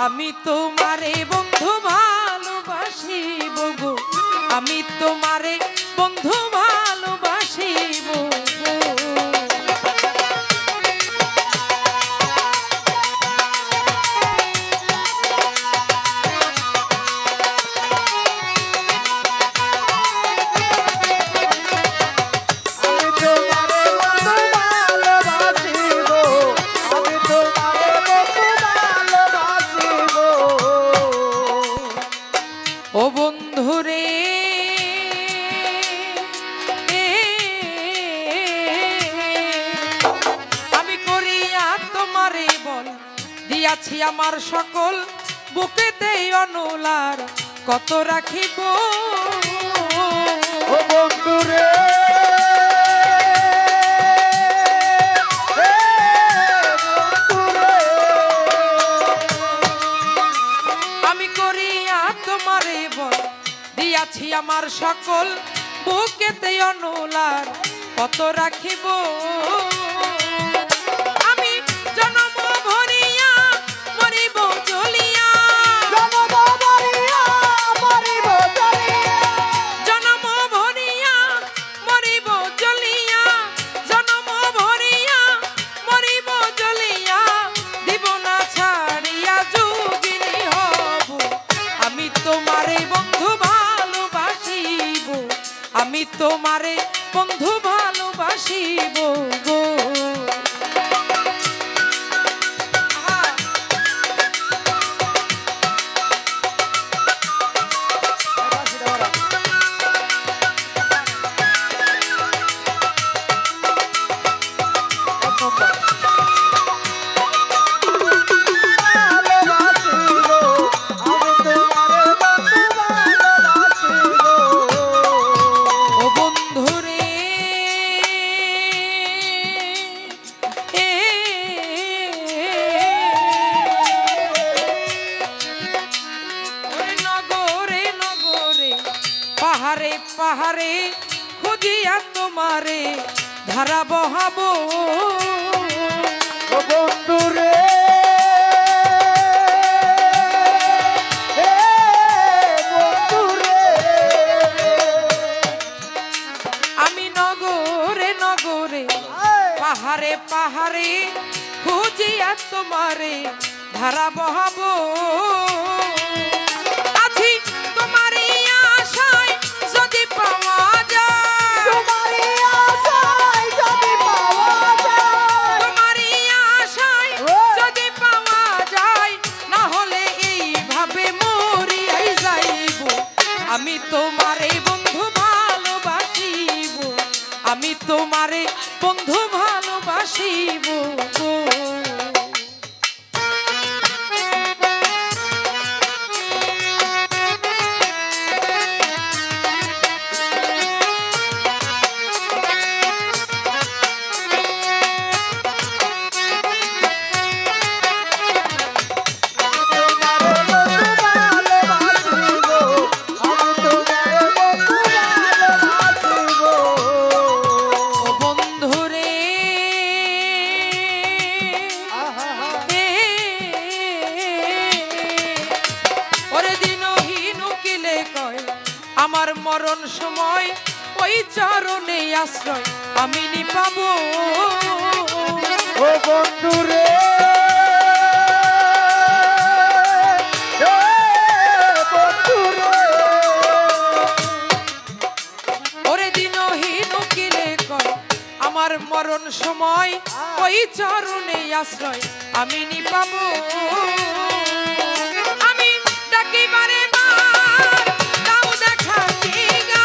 আমি তোমারে বন্ধু ভালোবাসিব গো, আমি তোমারে বন্ধু ভালোবাসিব গো। ও বন্ধুরে আমি করিয়া তোমারে বল দিয়াছি আমার সকল, বুকেতে অনুলার কত রাখিব। ও বন্ধুরে আমি করিয়া তোমারে বল দিয়াছি আমার সকল, বুকেতে অনুলার কত রাখিব। আমি জনম ভরিয়া মরিব জ্বলিয়া, জনম ভরিয়া মরিব জ্বলিয়া, জনম ভরিয়া মরিব জ্বলিয়া, জনম ভরিয়া মরিব জ্বলিয়া, দিব না ছাড়িয়া যোগিনী হব। আমি তোমারে বন্ধু ভালোবাসিব, আমি তোমারে বন্ধু ভালোবাসিব গো। ও বন্ধুরে ওরে নগরে নগরে পাহাড়ে পাহাড়ে খুঁজিয়া তোমারে ধারা বহাবো। ও বন্ধুরে বন্ধুরে আমি নগরে নগরে পাহাড়ে পাহাড়ে খুঁজিয়া তোমারে ধারা বহাবো। আছি তোমারই আশায় যদি পাওয়া যায়, তোমারই আশায় যদি পাওয়া যায়, তোমারই আশায় যদি পাওয়া যায়, না হলে এইভাবে মরিয়াই যাইব। আমি তোমারে বন্ধু ভালোবাসিব, আমি তোমারে বন্ধু ভালোবাসিব গো। ও বন্ধুরে ওরে দিনহীন কিলে কয় আমার মরণ সময় ওই চরণে আশ্রয় আমি নি পাবো। ও বন্ধুরে বন্ধুরে ওরে দিনহীন কিলে কয় আমার মরণ সময় ওই চরণে আশ্রয় আমি নি পাবো। আমি ডাকিবারে বার দাও দেখা জিগা,